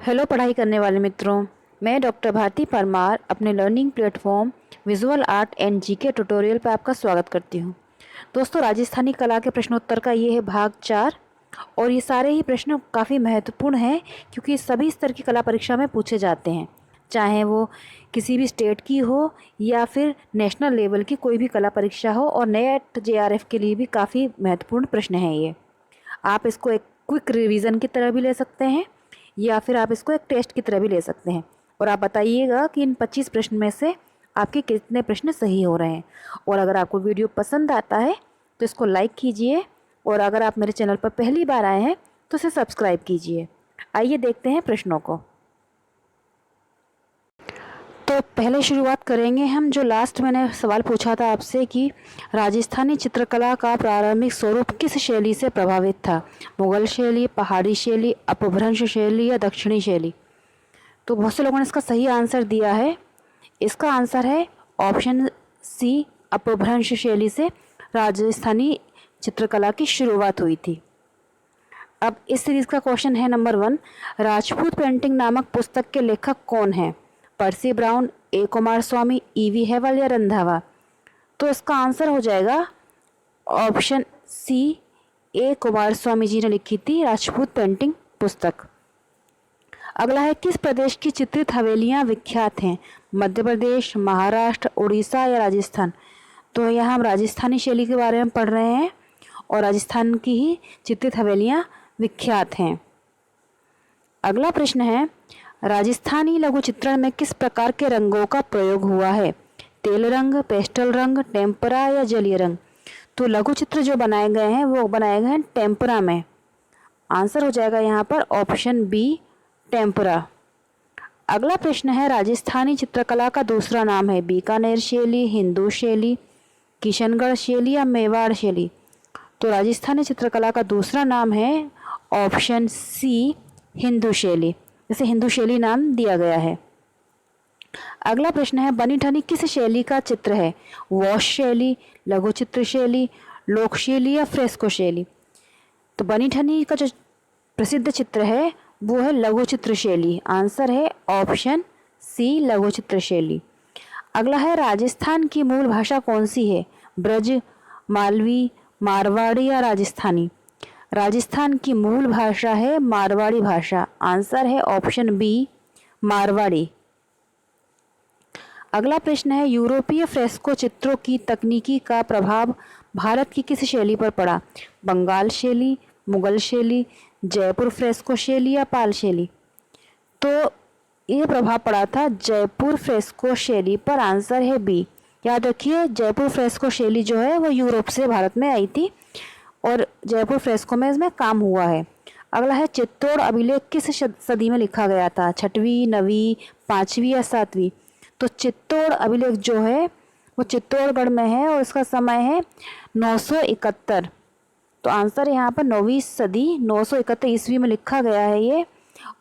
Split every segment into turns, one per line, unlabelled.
Hello पढ़ाई करने वाले मित्रों, मैं डॉक्टर भारती परमार अपने learning platform visual art and GK tutorial पर आपका स्वागत करती हूँ। दोस्तों, राजस्थानी कला के प्रश्नोत्तर का ये है भाग 4 और ये सारे ही प्रश्न काफ़ी महत्वपूर्ण हैं क्योंकि सभी स्तर की कला परीक्षा में पूछे जाते हैं, चाहे वो किसी भी स्टेट की हो या फिर नेशनल लेवल की कोई भी कला परीक्षा हो। और नेट जेआरएफ के लिए भी काफ़ी महत्वपूर्ण प्रश्न हैं ये। आप इसको एक क्विक रिवीजन की तरह भी ले सकते हैं या फिर आप इसको एक टेस्ट की तरह भी ले सकते हैं। और आप बताइएगा कि इन 25 प्रश्न में से आपके कितने प्रश्न सही हो रहे हैं। और अगर आपको वीडियो पसंद आता है तो इसको लाइक कीजिए और अगर आप मेरे चैनल पर पहली बार आए हैं तो इसे सब्सक्राइब कीजिए। आइए देखते हैं प्रश्नों को। तो पहले शुरुआत करेंगे हम, जो लास्ट मैंने सवाल पूछा था आपसे कि राजस्थानी चित्रकला का प्रारंभिक स्वरूप किस शैली से प्रभावित था, मुगल शैली, पहाड़ी शैली, अपभ्रंश शैली या दक्षिणी शैली। तो बहुत से लोगों ने इसका सही आंसर दिया है। इसका आंसर है ऑप्शन सी, अपभ्रंश शैली से राजस्थानी चित्रकला की शुरुआत हुई थी। अब इस सीरीज़ का क्वेश्चन है नंबर 1, राजपूत पेंटिंग नामक पुस्तक के लेखक कौन हैं, पर्सी ब्राउन, ए कुमार स्वामी, ईवी हेवल या रंधावा। तो इसका आंसर हो जाएगा ऑप्शन सी, ए कुमार स्वामी जी ने लिखी थी राजपूत पेंटिंग पुस्तक। अगला है, किस प्रदेश की चित्रित हवेलियां विख्यात हैं, मध्य प्रदेश, महाराष्ट्र, उड़ीसा या राजस्थान। तो यहाँ हम राजस्थानी शैली के बारे में पढ़ रहे हैं और राजस्थान की ही चित्रित हवेलियां विख्यात हैं। अगला प्रश्न है, राजस्थानी लघु चित्रण में किस प्रकार के रंगों का प्रयोग हुआ है, तेल रंग, पेस्टल रंग, टेम्परा या जलीय रंग। तो लघु चित्र जो बनाए गए हैं वो बनाए गए हैं टेम्परा में। आंसर हो जाएगा यहाँ पर ऑप्शन बी, टेम्परा। अगला प्रश्न है, राजस्थानी चित्रकला का दूसरा नाम है बीकानेर शैली, हिंदू शैली, किशनगढ़ शैली या मेवाड़ शैली। तो राजस्थानी चित्रकला का दूसरा नाम है ऑप्शन सी, हिंदू शैली, जैसे हिंदू शैली नाम दिया गया है। अगला प्रश्न है, बनी ठनी किस शैली का चित्र है, वॉश शैली, लघु चित्र शैली, लोक शैली या फ्रेस्को शैली। तो बनी ठनी का जो प्रसिद्ध चित्र है वो है लघु चित्र शैली। आंसर है ऑप्शन सी, लघु चित्र शैली। अगला है, राजस्थान की मूल भाषा कौन सी है, ब्रज, मालवी, मारवाड़ी या राजस्थानी। राजस्थान की मूल भाषा है मारवाड़ी भाषा। आंसर है ऑप्शन बी, मारवाड़ी। अगला प्रश्न है, यूरोपीय फ्रेस्को चित्रों की तकनीकी का प्रभाव भारत की किस शैली पर पड़ा, बंगाल शैली, मुगल शैली, जयपुर फ्रेस्को शैली या पाल शैली। तो ये प्रभाव पड़ा था जयपुर फ्रेस्को शैली पर। आंसर है बी। याद रखिए, जयपुर फ्रेस्को शैली जो है वो यूरोप से भारत में आई थी और जयपुर फ्रेस्को में इसमें काम हुआ है। अगला है, चित्तौड़ अभिलेख किस सदी में लिखा गया था, 6वीं, 9वीं, 5वीं या 7वीं। तो चित्तौड़ अभिलेख जो है वो चित्तौड़गढ़ में है और इसका समय है 971। तो आंसर यहाँ पर 9वीं सदी 971 ईस्वी में लिखा गया है ये।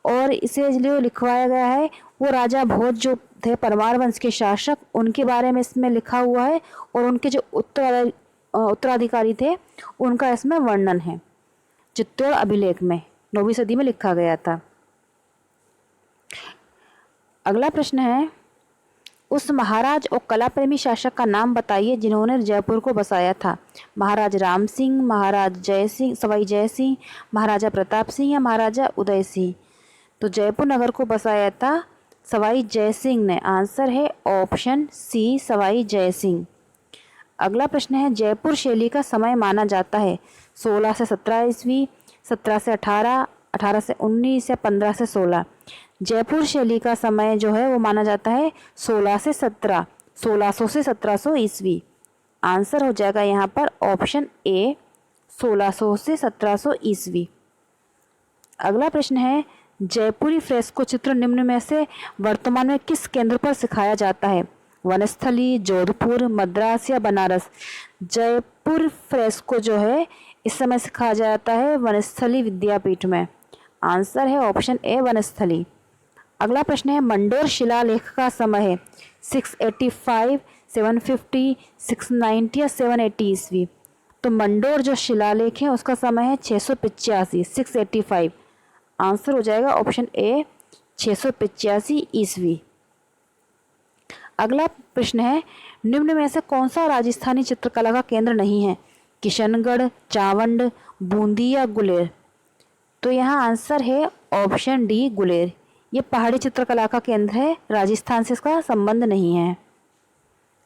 और इसे जो लिखवाया गया है वो राजा भोज जो थे परमार वंश के शासक, उनके बारे में इसमें लिखा हुआ है और उनके जो उत्तराधिकारी थे उनका इसमें वर्णन है। चित्तौड़ अभिलेख में 9वीं सदी में लिखा गया था। अगला प्रश्न है, उस महाराज और कला प्रेमी शासक का नाम बताइए जिन्होंने जयपुर को बसाया था, महाराज राम सिंह, महाराज जय सिंह, सवाई जय सिंह, महाराजा प्रताप सिंह या महाराजा उदय सिंह। तो जयपुर नगर को बसाया था सवाई जय सिंह ने। आंसर है ऑप्शन सी, सवाई जय सिंह। अगला प्रश्न है, जयपुर शैली का समय माना जाता है 16 से 17 ईस्वी, 17 से 18, 18 से 19 या 15 से 16। जयपुर शैली का समय जो है वो माना जाता है 16 से 17, 1600 से 1700 ईस्वी। आंसर हो जाएगा यहाँ पर ऑप्शन ए, 1600 से 1700 ईस्वी। अगला प्रश्न है, जयपुरी फ्रेस्को चित्र निम्न में से वर्तमान में किस केंद्र पर सिखाया जाता है, वनस्थली, जोधपुर, मद्रास या बनारस। जयपुर फ्रेस्को जो है इस समय सिखाया जाता है वनस्थली विद्यापीठ में। आंसर है ऑप्शन ए, वनस्थली। अगला प्रश्न है, मंडोर शिलालेख का समय है 685, 750, 690 या 780 ईस्वी। तो मंडोर जो शिलालेख है उसका समय है 685, 685। आंसर हो जाएगा ऑप्शन ए, 685 ईस्वी। अगला प्रश्न है, निम्न में से कौन सा राजस्थानी चित्रकला का केंद्र नहीं है? किशनगढ़, चावंड, बूंदी या गुलेर? तो यहाँ आंसर है ऑप्शन डी गुलेर। ये पहाड़ी चित्रकला का केंद्र है, राजस्थान से इसका संबंध नहीं है।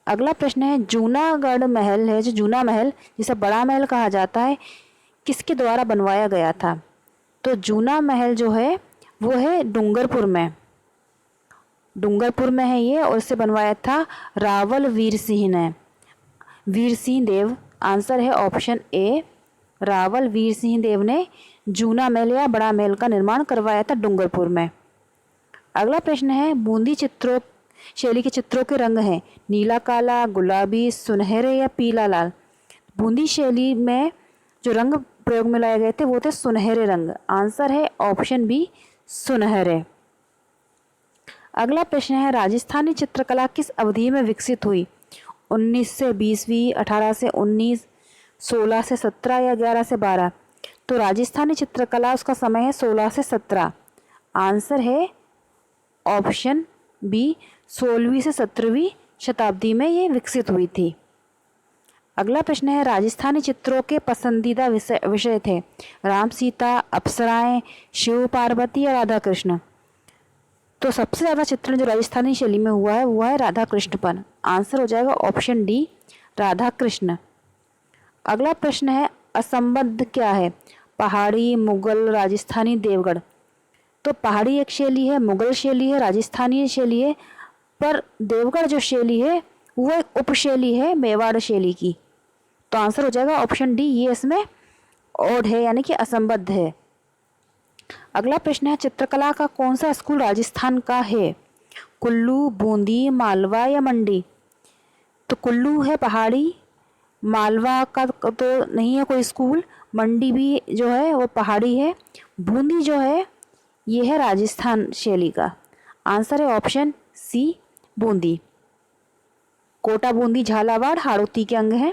अगला प्रश्न है, जूनागढ़ महल है, जो जूना महल जिसे बड़ा महल कहा जाता है, किसके द्वारा बनवाया गया था? तो जूना महल जो है वो है डूंगरपुर में है ये, और इसे बनवाया था रावल वीर सिंह ने, वीर सिंह देव। आंसर है ऑप्शन ए, रावल वीर सिंह देव ने जूना महल या बड़ा महल का निर्माण करवाया था डूंगरपुर में। अगला प्रश्न है, बूंदी चित्रों शैली के चित्रों के रंग हैं नीला, काला, गुलाबी, सुनहरे या पीला, लाल? बूंदी शैली में जो रंग प्रयोग में लाए गए थे वो थे सुनहरे रंग। आंसर है ऑप्शन बी, सुनहरे। अगला प्रश्न है, राजस्थानी चित्रकला किस अवधि में विकसित हुई? 19 से 20वीं, 18 से 19, 16 से 17 या 11 से 12? तो राजस्थानी चित्रकला उसका समय है 16 से 17। आंसर है ऑप्शन बी, 16वीं से 17वीं शताब्दी में ये विकसित हुई थी। अगला प्रश्न है, राजस्थानी चित्रों के पसंदीदा विषय थे राम सीता, अप्सराएं, शिव पार्वती या राधा कृष्ण? तो सबसे ज़्यादा चित्रण जो राजस्थानी शैली में हुआ है वो है राधा कृष्ण पर। आंसर हो जाएगा ऑप्शन डी, राधा कृष्ण। अगला प्रश्न है, असंबद्ध क्या है? पहाड़ी, मुगल, राजस्थानी, देवगढ़? तो पहाड़ी एक शैली है, मुगल शैली है, राजस्थानी शैली है, पर देवगढ़ जो शैली है वो एक उपशैली है मेवाड़ शैली की। तो आंसर हो जाएगा ऑप्शन डी, ये इसमें ओड है यानी कि असंबद्ध है। अगला प्रश्न है, चित्रकला का कौन सा स्कूल राजस्थान का है? कुल्लू, बूंदी, मालवा या मंडी? तो कुल्लू है पहाड़ी, मालवा का तो नहीं है कोई स्कूल, मंडी भी जो है वो पहाड़ी है, बूंदी जो है ये है राजस्थान शैली का। आंसर है ऑप्शन सी, बूंदी। कोटा, बूंदी, झालावाड़ हाड़ौती के अंग हैं,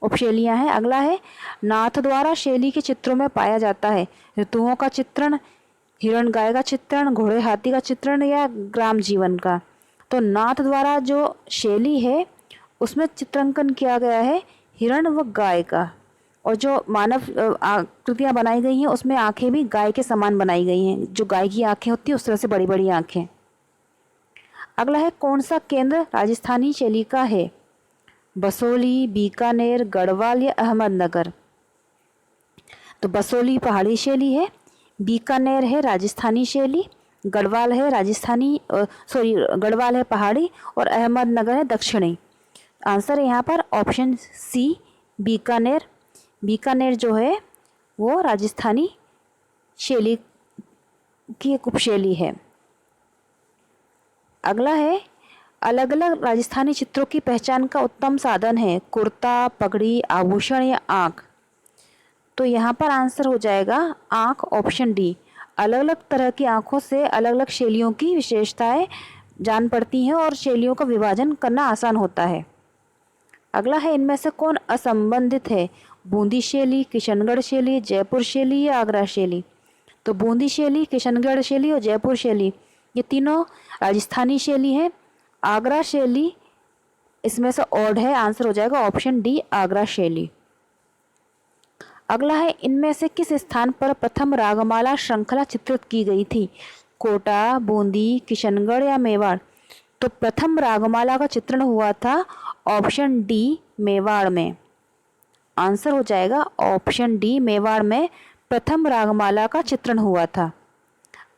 उपशैलियाँ हैं। अगला है, नाथ द्वारा शैली के चित्रों में पाया जाता है ऋतुओं का चित्रण, हिरण गाय का चित्रण, घोड़े हाथी का चित्रण या ग्राम जीवन का? तो नाथ द्वारा जो शैली है उसमें चित्रांकन किया गया है हिरण व गाय का, और जो मानव आकृतियाँ बनाई गई हैं उसमें आंखें भी गाय के समान बनाई गई हैं, जो गाय की आंखें होती हैं उस तरह से बड़ी बड़ी आंखें। अगला है, कौन सा केंद्र राजस्थानी शैली का है? बसोली, बीकानेर, गढ़वाल या अहमदनगर? तो बसोली पहाड़ी शैली है, बीकानेर है राजस्थानी शैली, गढ़वाल है गढ़वाल है पहाड़ी, और अहमदनगर है दक्षिणी। आंसर है यहाँ पर ऑप्शन सी, बीकानेर। बीकानेर जो है वो राजस्थानी शैली की एक उपशैली है। अगला है, अलग अलग राजस्थानी चित्रों की पहचान का उत्तम साधन है कुर्ता, पगड़ी, आभूषण या आँख? तो यहाँ पर आंसर हो जाएगा आँख, ऑप्शन डी। अलग अलग तरह की आँखों से अलग अलग शैलियों की विशेषताएं जान पड़ती हैं और शैलियों का विभाजन करना आसान होता है। अगला है, इनमें से कौन असंबंधित है? बूंदी शैली, किशनगढ़ शैली, जयपुर शैली या आगरा शैली? तो बूंदी शैली, किशनगढ़ शैली और जयपुर शैली ये तीनों राजस्थानी शैली हैं। आगरा शैली इसमें से ओड है। आंसर हो जाएगा ऑप्शन डी, आगरा शैली। अगला है, इनमें से किस स्थान पर प्रथम रागमाला श्रृंखला चित्रित की गई थी? कोटा, बूंदी, किशनगढ़ या मेवाड़? तो प्रथम रागमाला का चित्रण हुआ था ऑप्शन डी, मेवाड़ में। आंसर हो जाएगा ऑप्शन डी, मेवाड़ में प्रथम रागमाला का चित्रण हुआ था।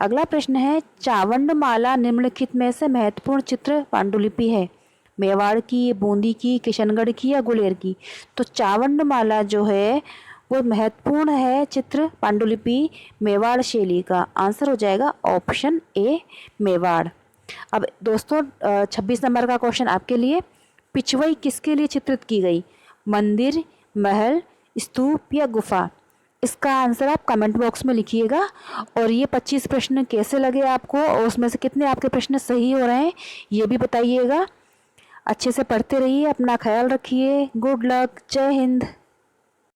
अगला प्रश्न है, चावंड माला निम्नलिखित में से महत्वपूर्ण चित्र पांडुलिपि है? मेवाड़ की, बूंदी की, किशनगढ़ की या गुलेर की? तो चावंड माला जो है वो महत्वपूर्ण है चित्र पांडुलिपि मेवाड़ शैली का। आंसर हो जाएगा ऑप्शन ए, मेवाड़। अब दोस्तों 26 नंबर का क्वेश्चन आपके लिए, पिछवई किसके लिए चित्रित की गई? मंदिर, महल, स्तूप या गुफा? इसका आंसर आप कमेंट बॉक्स में लिखिएगा। और ये 25 प्रश्न कैसे लगे आपको और उसमें से कितने आपके प्रश्न सही हो रहे हैं ये भी बताइएगा। अच्छे से पढ़ते रहिए, अपना ख्याल रखिए। गुड लक, जय हिंद।